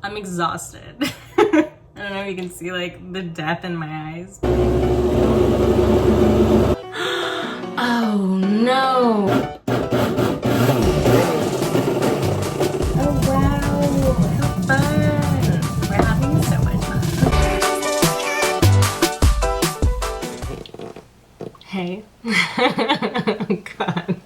I'm exhausted. I don't know if you can see like the death in my eyes. Oh no! Oh wow! How fun! We're having so much fun. Hey. Oh god.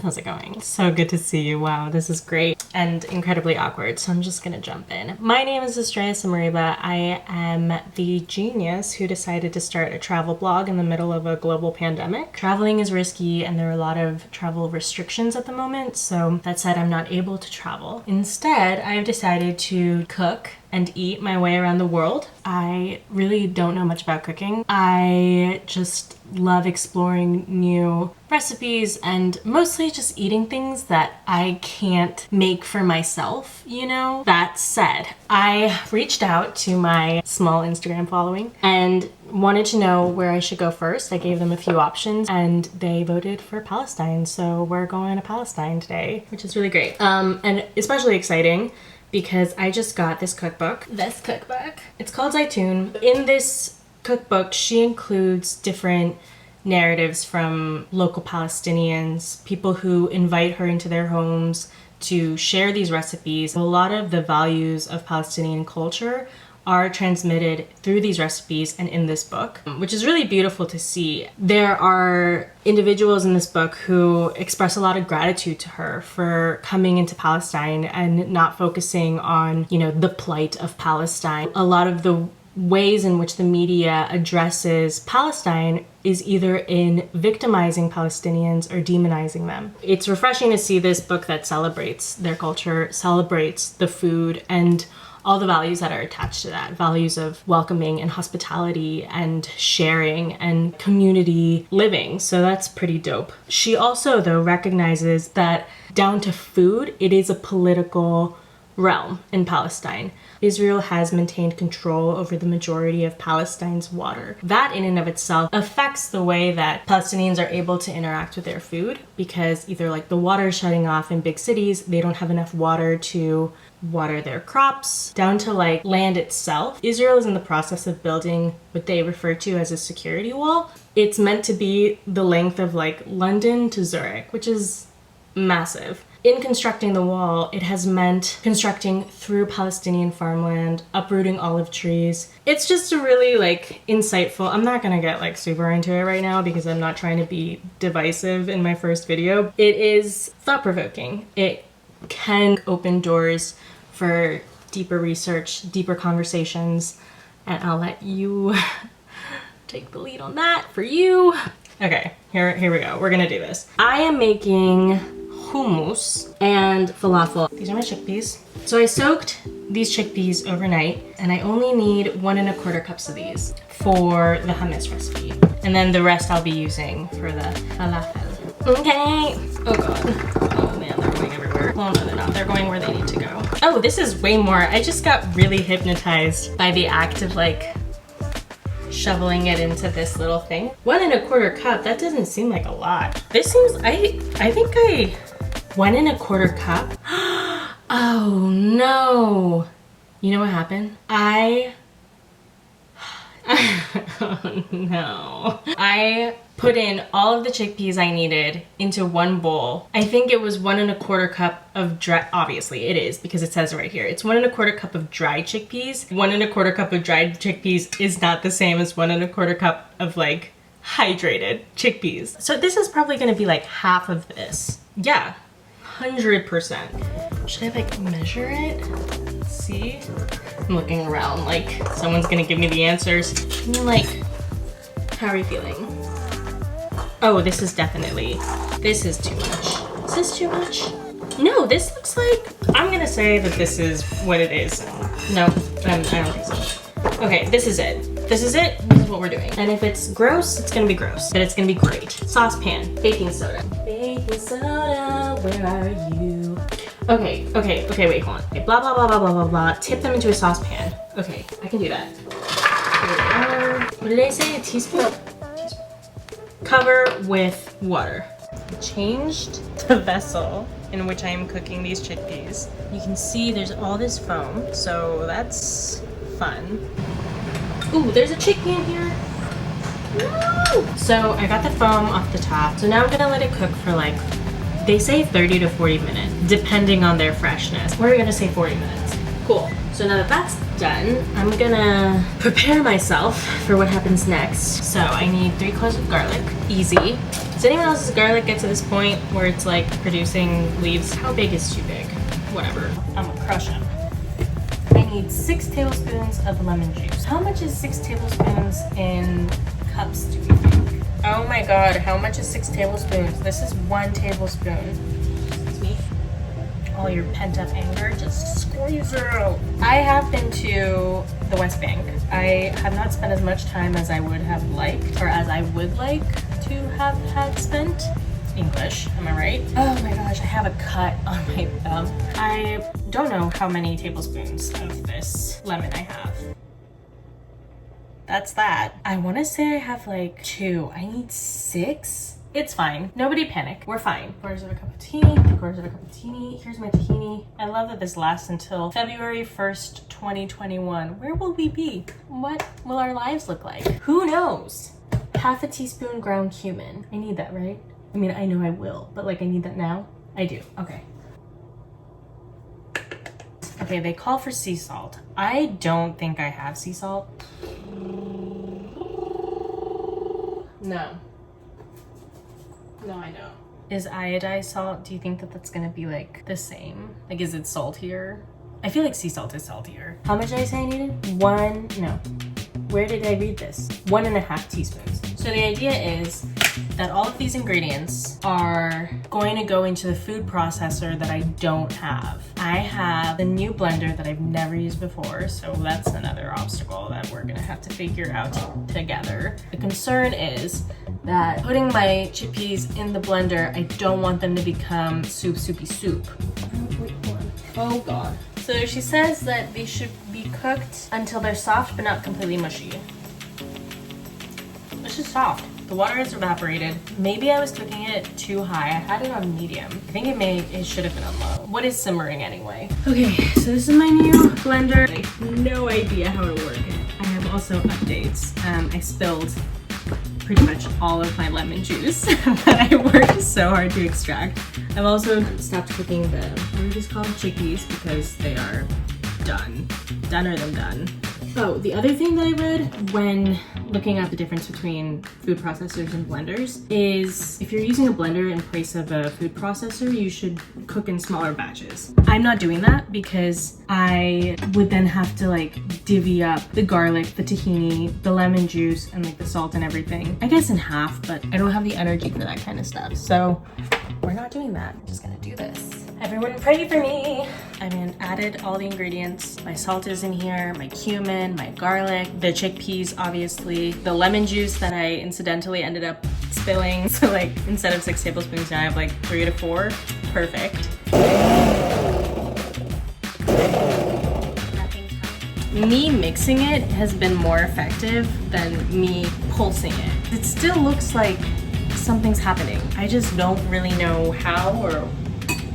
How's it going? So good to see you. Wow, this is great and incredibly awkward, so I'm just gonna jump in. My name is Estrella Samariba. I am the genius who decided to start a travel blog in the middle of a global pandemic. Traveling is risky and there are a lot of travel restrictions at the moment, so that said, I'm not able to travel. Instead, I've decided to cook and eat my way around the world. I really don't know much about cooking. I just love exploring new recipes and mostly just eating things that I can't make for myself, you know? That said, I reached out to my small Instagram following and wanted to know where I should go first. I gave them a few options and they voted for Palestine. So we're going to Palestine today, which is really great. And especially exciting because I just got this cookbook. It's called Zaitoun. In this cookbook, she includes different narratives from local Palestinians, people who invite her into their homes to share these recipes. A lot of the values of Palestinian culture are transmitted through these recipes and in this book, which is really beautiful to see. There are individuals in this book who express a lot of gratitude to her for coming into Palestine and not focusing on, you know, the plight of Palestine. A lot of the ways in which the media addresses Palestine is either in victimizing Palestinians or demonizing them. It's refreshing to see this book that celebrates their culture, celebrates the food, and all the values that are attached to that. Values of welcoming and hospitality and sharing and community living. So that's pretty dope. She also, though, recognizes that down to food, it is a political realm in Palestine. Israel has maintained control over the majority of Palestine's water. That in and of itself affects the way that Palestinians are able to interact with their food, because either like the water is shutting off in big cities, they don't have enough water to water their crops, down to like land itself. Israel is in the process of building what they refer to as a security wall. It's meant to be the length of like London to Zurich, which is massive. In constructing the wall, it has meant constructing through Palestinian farmland, uprooting olive trees. It's just a really like insightful, I'm not gonna get like super into it right now because I'm not trying to be divisive in my first video. It is thought-provoking. It can open doors for deeper research, deeper conversations, and I'll let you take the lead on that for you. Okay, here we go. We're gonna do this. I am making hummus and falafel. These are my chickpeas. So I soaked these chickpeas overnight and I only need 1 1/4 cups of these for the hummus recipe. And then the rest I'll be using for the falafel. Okay. Oh god. Oh man, they're going everywhere. Oh no, they're not. They're going where they need to go. Oh, this is way more. I just got really hypnotized by the act of like shoveling it into this little thing. 1 1/4 cup, that doesn't seem like a lot. This seems, I think 1 1/4 cup. Oh no. You know what happened? Oh no. I put in all of the chickpeas I needed into one bowl. I think it was 1 1/4 cup of dry, obviously it is because it says right here. It's 1 1/4 cup of dried chickpeas. 1 1/4 cup of dried chickpeas is not the same as 1 1/4 cup of like hydrated chickpeas. So this is probably gonna be like half of this. Yeah, 100%. Should I like measure it? See? I'm looking around like someone's gonna give me the answers. I mean, like, how are you feeling? Oh, this is too much. Is this too much? No, this looks like, I'm gonna say that this is what it is. No, I don't think so. Okay, this is it. This is it. This is what we're doing. And if it's gross, it's gonna be gross, but it's gonna be great. Saucepan, baking soda. Baking soda, where are you? Okay, wait, hold on. Okay, blah, blah, blah, blah, blah, blah, blah. Tip them into a saucepan. Okay, I can do that. Here they are. What did I say? A teaspoon? Teaspoon. Cover with water. changed the vessel in which I am cooking these chickpeas. You can see there's all this foam, so that's fun. Ooh, there's a chickpea in here. Woo! So I got the foam off the top. So now I'm gonna let it cook for like, they say 30 to 40 minutes, depending on their freshness. We're gonna say 40 minutes. Cool. So now that that's done, I'm gonna prepare myself for what happens next. So I need 3 cloves of garlic. Easy. Does anyone else's garlic get to this point where it's like producing leaves? How big is too big? Whatever. I'm gonna crush them. I need 6 tablespoons of lemon juice. How much is 6 tablespoons in cups, do you think? Oh my god, how much is 6 tablespoons? This is 1 tablespoon. Excuse me. All your pent-up anger, just squeeze it out. I have been to the West Bank. I have not spent as much time as I would have liked, or as I would like to have had spent. English, am I right? Oh my gosh, I have a cut on my thumb. I don't know how many tablespoons of this lemon I have. That's that. I want to say I have like 2. I need 6. It's fine. Nobody panic. We're fine. Quarters of a cup of tea. 3/4 of a cup of tahini. Here's my tahini. I love that this lasts until February 1st, 2021. Where will we be? What will our lives look like? Who knows? Half a teaspoon ground cumin. I need that, right? I mean, I know I will, but like I need that now. I do. Okay. Okay, they call for sea salt. I don't think I have sea salt. No. No, I don't. Is iodized salt, do you think that that's gonna be like the same? Like, is it saltier? I feel like sea salt is saltier. How much did I say I needed? 1, no. Where did I read this? 1.5 teaspoons. So the idea is that all of these ingredients are going to go into the food processor that I don't have. I have the new blender that I've never used before, so that's another obstacle that we're gonna have to figure out together. The concern is that putting my chickpeas in the blender, I don't want them to become soupy soup. Oh god. So she says that they should be cooked until they're soft but not completely mushy. It's just soft. The water has evaporated. Maybe I was cooking it too high. I had it on medium. I think it should have been on low. What is simmering anyway? Okay, so this is my new blender. I have no idea how to work it. I have also updates. I spilled pretty much all of my lemon juice that I worked so hard to extract. I've also stopped cooking the, what are these called? Chickpeas, because they are done. Doner than done. Oh, the other thing that I read when looking at the difference between food processors and blenders is if you're using a blender in place of a food processor, you should cook in smaller batches. I'm not doing that because I would then have to like divvy up the garlic, the tahini, the lemon juice, and like the salt and everything. I guess in half, but I don't have the energy for that kind of stuff. So we're not doing that. I'm just gonna do this. Everyone pray for me. I mean, added all the ingredients. My salt is in here, my cumin, my garlic, the chickpeas, obviously, the lemon juice that I incidentally ended up spilling. So like, instead of 6 tablespoons, now I have like 3 to 4. Perfect. Me mixing it has been more effective than me pulsing it. It still looks like something's happening. I just don't really know how or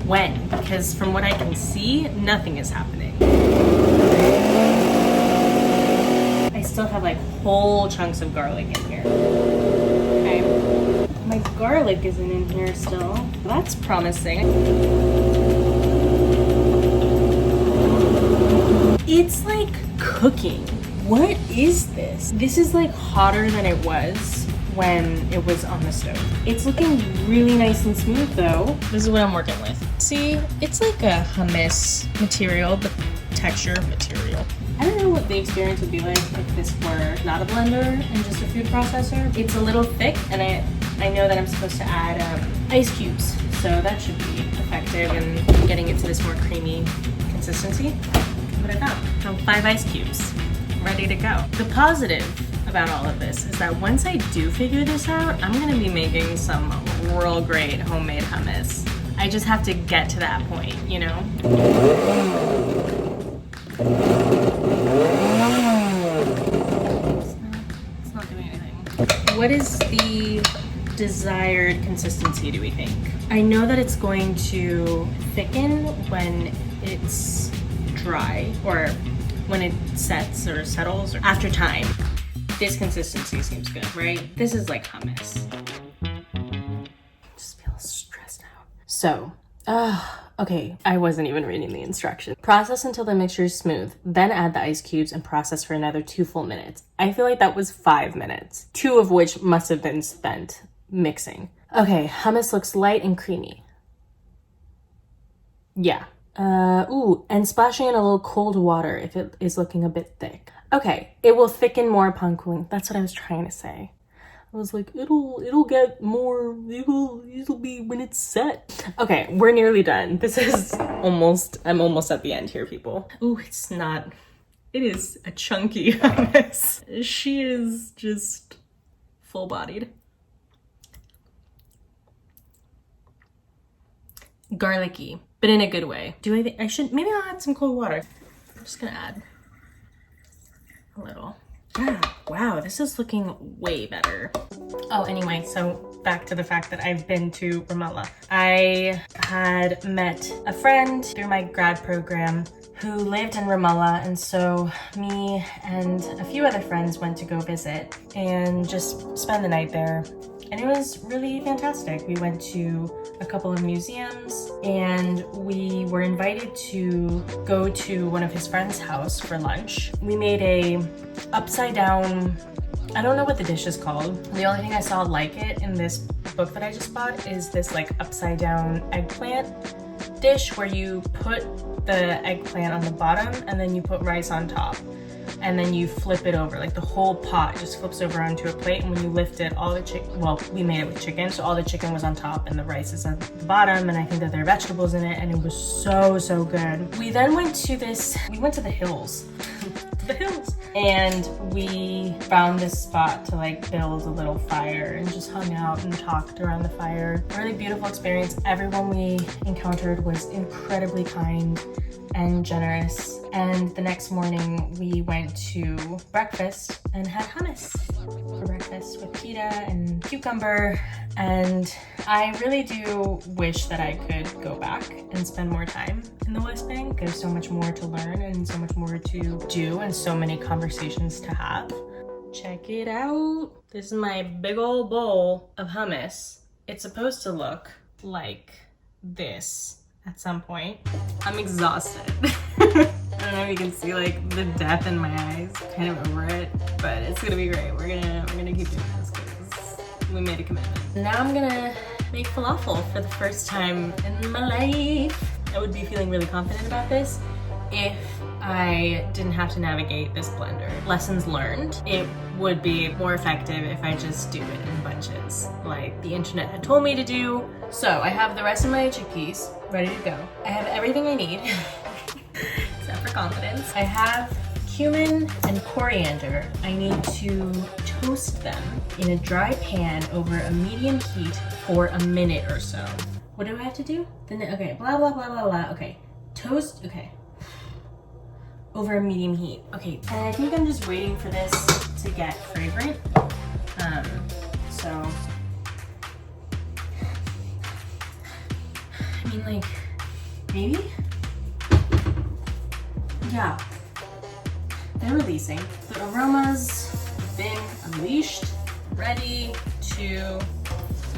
when, because from what I can see, nothing is happening. I still have like whole chunks of garlic in here. Okay. My garlic isn't in here still. That's promising. It's like cooking. What is this? This is like hotter than it was when it was on the stove. It's looking really nice and smooth though. This is what I'm working with. See, it's like a hummus material, but texture material. I don't know what the experience would be like if this were not a blender and just a food processor. It's a little thick, and I know that I'm supposed to add ice cubes, so that should be effective in getting it to this more creamy consistency. What I found 5 ice cubes, ready to go. The positive about all of this is that once I do figure this out, I'm gonna be making some real great homemade hummus. I just have to get to that point, you know? It's not doing anything. What is the desired consistency do we think? I know that it's going to thicken when it's dry, or when it sets or settles, or after time. This consistency seems good, right? This is like hummus. Just feel stressed out. So, okay, I wasn't even reading the instructions. Process until the mixture is smooth, then add the ice cubes and process for another 2 full minutes. I feel like that was 5 minutes, 2 of which must have been spent mixing. Okay, hummus looks light and creamy. Yeah. Ooh, and splashing in a little cold water if it is looking a bit thick. Okay, it will thicken more upon cooling. That's what I was trying to say. I was like, it'll get more, it'll be when it's set. Okay, we're nearly done. This is I'm almost at the end here, people. Ooh, it's not, it is a chunky hummus. She is just full-bodied. Garlicky, but in a good way. Do I think I should, maybe I'll add some cold water. I'm just gonna add a little. Yeah, wow, this is looking way better. Oh, anyway, so back to the fact that I've been to Ramallah. I had met a friend through my grad program who lived in Ramallah, and so me and a few other friends went to go visit and just spend the night there. And it was really fantastic. We went to a couple of museums and we were invited to go to one of his friend's house for lunch. We made a upside down, I don't know what the dish is called. The only thing I saw like it in this book that I just bought is this like upside down eggplant dish where you put the eggplant on the bottom and then you put rice on top. And then you flip it over, like the whole pot just flips over onto a plate, and when you lift it, all the chicken, well, we made it with chicken, so all the chicken was on top and the rice is at the bottom, and I think that there are vegetables in it, and it was so good. We then went to the hills. The hills. And we found this spot to like build a little fire and just hung out and talked around the fire. Really beautiful experience. Everyone we encountered was incredibly kind and generous. And the next morning we went to breakfast and had hummus for breakfast with pita and cucumber. And I really do wish that I could go back and spend more time in the West Bank. There's so much more to learn and so much more to do and so many conversations to have. Check it out. This is my big old bowl of hummus. It's supposed to look like this at some point. I'm exhausted. I don't know if you can see like the death in my eyes, kind of over it, but it's gonna be great. We're gonna keep doing this because we made a commitment. Now I'm gonna make falafel for the first time in my life. I would be feeling really confident about this if I didn't have to navigate this blender. Lessons learned, it would be more effective if I just do it in bunches, like the internet had told me to do. So I have the rest of my chickpeas ready to go. I have everything I need, except for confidence. I have cumin and coriander. I need to toast them in a dry pan over a medium heat for a minute or so. What do I have to do? Okay, blah, blah, blah, blah, blah. Okay, toast, okay. Over a medium heat. Okay, and I think I'm just waiting for this to get fragrant. So, I mean, like, maybe? Yeah. They're releasing. The aromas have been unleashed, ready to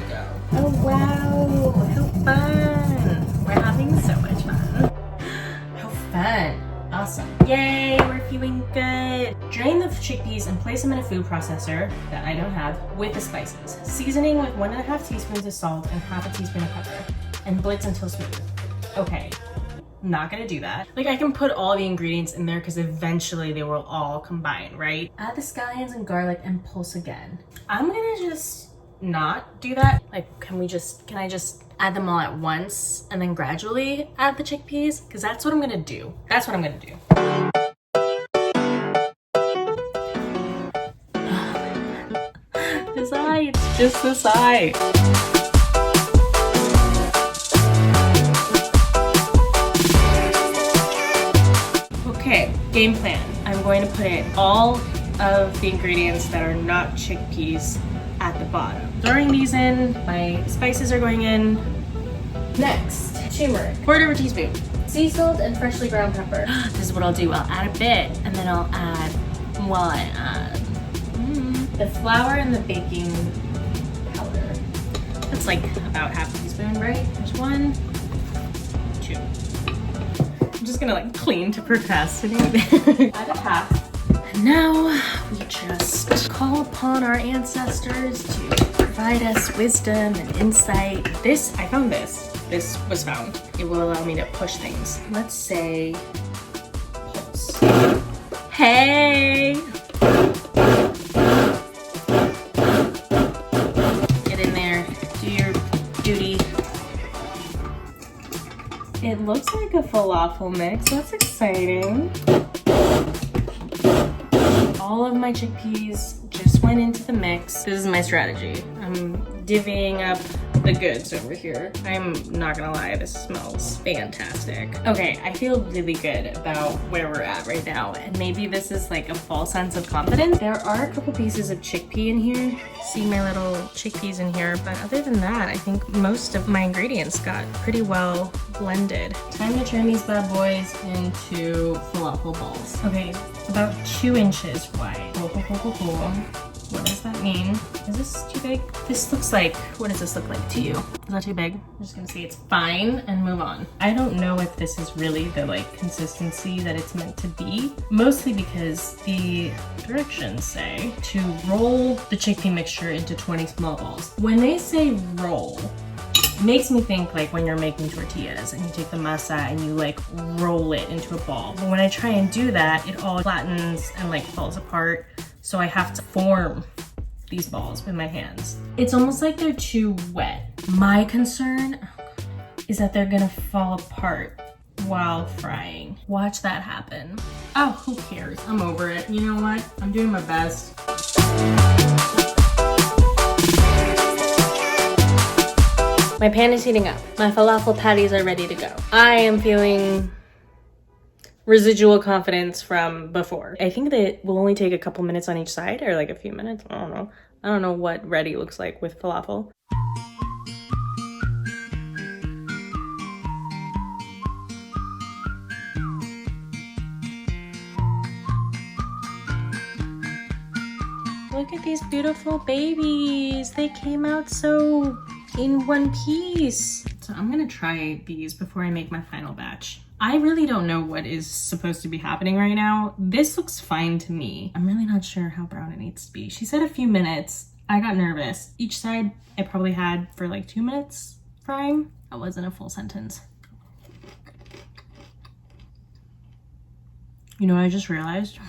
go. Oh wow, how fun. We're having so much fun. How fun. Awesome. Yay, we're feeling good. Drain the chickpeas and place them in a food processor that I don't have with the spices. Seasoning with 1.5 teaspoons of salt and 1/2 teaspoon of pepper. And blitz until smooth. Okay, not gonna do that. Like I can put all the ingredients in there because eventually they will all combine, right? Add the scallions and garlic and pulse again. I'm gonna just not do that. Like, can I just add them all at once and then gradually add the chickpeas? Because that's what I'm gonna do. That's what I'm gonna do. This eye, it's just this eye. Okay, game plan. I'm going to put in all of the ingredients that are not chickpeas at the bottom. Throwing these in, my spices are going in. Next, turmeric, 1/4 teaspoon. Sea salt and freshly ground pepper. This is what I'll do. I'll add a bit and then I'll add while I add the flour and the baking powder. That's like about 1/2 teaspoon, right? There's 1, 2. I'm just gonna like clean to procrastinate. Add a 1/2. And now we just call upon our ancestors to provide us wisdom and insight. I found this. This was found. It will allow me to push things. Let's say pulse. Hey! Get in there. Do your duty. It looks like a falafel mix. That's exciting. All of my chickpeas just went into the mix. This is my strategy. I'm divvying up the goods over here. I'm not gonna lie, this smells fantastic. Okay, I feel really good about where we're at right now, and maybe this is like a false sense of confidence. There are a couple pieces of chickpea in here. See my little chickpeas in here, but other than that, I think most of my ingredients got pretty well blended. Time to turn these bad boys into falafel balls. Okay, about 2 inches wide. What does that mean? Is this too big? This looks like, what does this look like to you? Is that too big? I'm just gonna say it's fine and move on. I don't know if this is really the like consistency that it's meant to be, mostly because the directions say to roll the chickpea mixture into 20 small balls. When they say roll, it makes me think like when you're making tortillas and you take the masa and you like roll it into a ball. But when I try and do that, it all flattens and like falls apart. So I have to form these balls with my hands. It's almost like they're too wet. My concern is that they're gonna fall apart while frying. Watch that happen. Oh, who cares? I'm over it. You know what? I'm doing my best. My pan is heating up. My falafel patties are ready to go. I am feeling residual confidence from before. I think that will only take a couple minutes on each side, or like a few minutes. I don't know. I don't know what ready looks like with falafel. Look at these beautiful babies. They came out so in one piece. So I'm gonna try these before I make my final batch. I really don't know what is supposed to be happening right now. This looks fine to me. I'm really not sure how brown it needs to be. She said a few minutes. I got nervous. Each side I probably had for like 2 minutes frying. That wasn't a full sentence. You know what I just realized?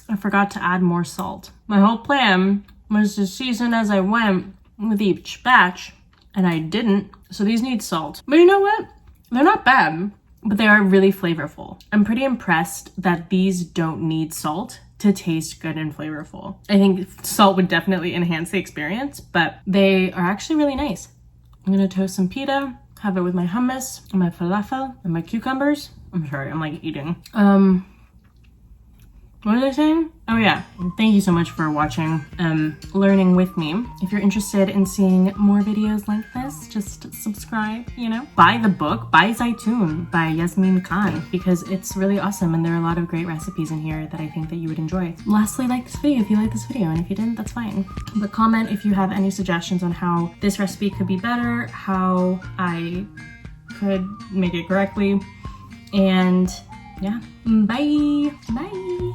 I forgot to add more salt. My whole plan was to season as I went with each batch, and I didn't. So these need salt. But you know what? They're not bad, but they are really flavorful. I'm pretty impressed that these don't need salt to taste good and flavorful. I think salt would definitely enhance the experience, but they are actually really nice. I'm gonna toast some pita, have it with my hummus and my falafel and my cucumbers. I'm sorry, I'm like eating. What was I saying? Oh yeah, thank you so much for watching, learning with me. If you're interested in seeing more videos like this, just subscribe, you know? Buy the book, buy Zaitoun by Yasmin Khan, because it's really awesome and there are a lot of great recipes in here that I think that you would enjoy. Lastly, like this video if you like this video, and if you didn't, that's fine. But comment if you have any suggestions on how this recipe could be better, how I could make it correctly, and yeah, bye! Bye!